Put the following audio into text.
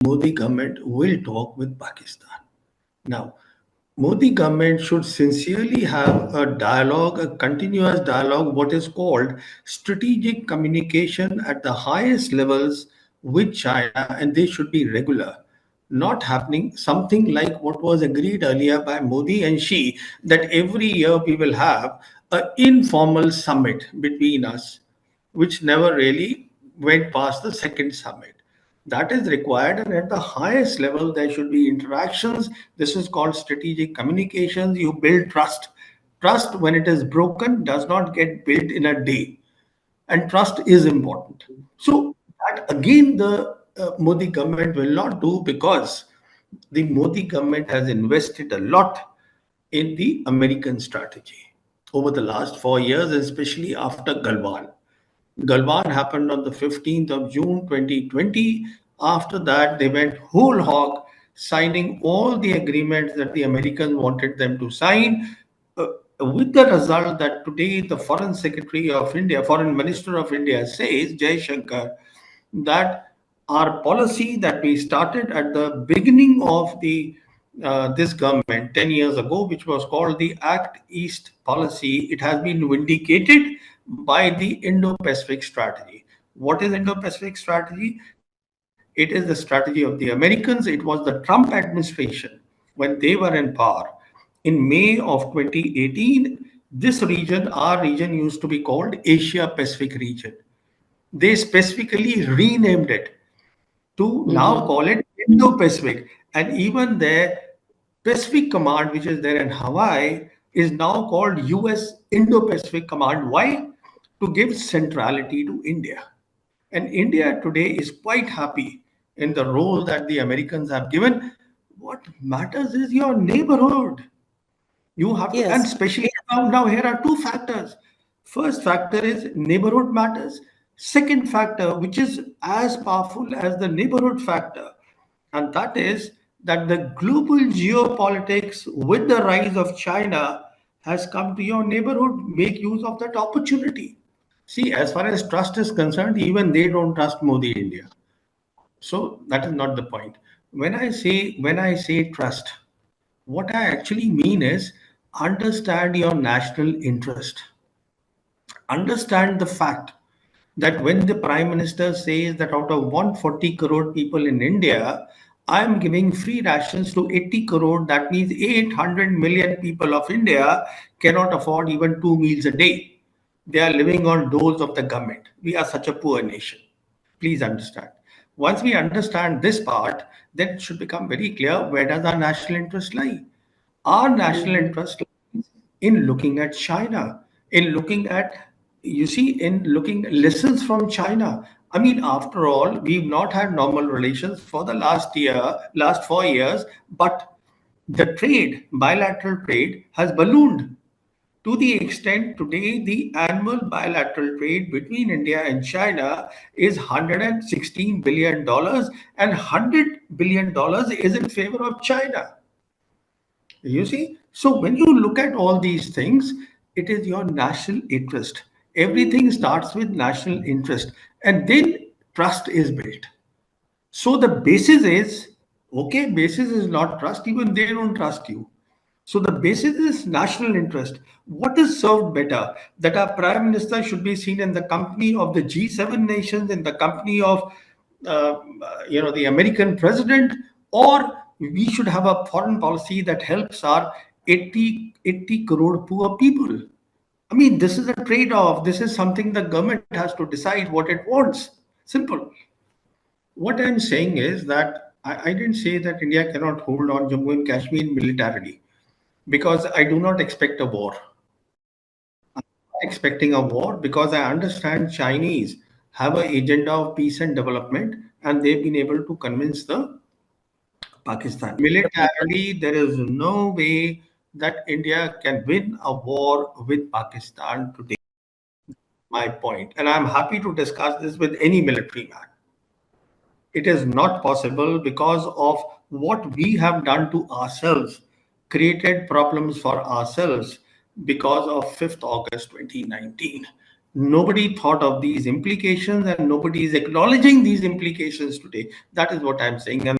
Modi government will talk with Pakistan. Now, Modi government should sincerely have a dialogue, a continuous dialogue, what is called strategic communication at the highest levels with China, and they should be regular. Not happening something like what was agreed earlier by Modi and Xi, that every year we will have an informal summit between us, which never really went past the second summit. That is required, and at the highest level, there should be interactions. This is called strategic communications. You build trust. Trust, when it is broken, does not get built in a day, and trust is important. So, that again, the Modi government will not do, because the Modi government has invested a lot in the American strategy over the last 4 years, especially after Galwan. Galwan happened on the 15th of June 2020. After that, they went whole hog, signing all the agreements that the Americans wanted them to sign, uh, with the result that today the Foreign Secretary of India, Foreign Minister of India says, Jay Shankar, that our policy that we started at the beginning of the this government 10 years ago, which was called the Act East policy, it has been vindicated by the Indo-Pacific strategy. What is Indo-Pacific strategy? It is the strategy of the Americans. It was the Trump administration when they were in power. In May of 2018, this region, our region, used to be called Asia Pacific region. They specifically renamed it to now Mm-hmm. call it Indo-Pacific. And even their Pacific Command, which is there in Hawaii, is now called US Indo-Pacific Command. Why? To give centrality to India. And India today is quite happy in the role that the Americans have given. What matters is your neighborhood. You have to, and Yes. especially now here are two factors. First factor is neighborhood matters. Second factor, which is as powerful as the neighborhood factor, and that is that the global geopolitics with the rise of China has come to your neighborhood. Make use of that opportunity. See, as far as trust is concerned, even they don't trust Modi India. So that is not the point. When I say trust, what I actually mean is understand your national interest. Understand the fact that when the Prime Minister says that out of 140 crore people in India, I am giving free rations to 80 crore, that means 800 million people of India cannot afford even 2 meals a day. They are living on doles of the government. We are such a poor nation. Please understand. Once we understand this part, then it should become very clear, where does our national interest lie? Our national Mm-hmm. interest lies in looking at China, in looking at, you see, in looking lessons from China. I mean, after all, we've not had normal relations for the last 4 years, but the trade, bilateral trade, has ballooned to the extent today the annual bilateral trade between India and China is $116 billion, and $100 billion is in favor of China. You see? So when you look at all these things, it is your national interest. Everything starts with national interest, and then trust is built. So the basis is, okay, basis is not trust, even they don't trust you. So the basis is national interest. What is served better? That our prime minister should be seen in the company of the G7 nations, in the company of the American president, or we should have a foreign policy that helps our 80 crore poor people. I mean, this is a trade-off. This is something the government has to decide what it wants. Simple. What I'm saying is that I didn't say that India cannot hold on Jammu and Kashmir militarily, because I do not expect a war. Expecting a war because I understand Chinese have an agenda of peace and development, and they've been able to convince the Pakistan. Militarily, there is no way that India can win a war with Pakistan today. My point, and I'm happy to discuss this with any military man. It is not possible because of what we have done to ourselves, created problems for ourselves because of 5th August 2019. Nobody thought of these implications and nobody is acknowledging these implications today. That is what I'm saying. And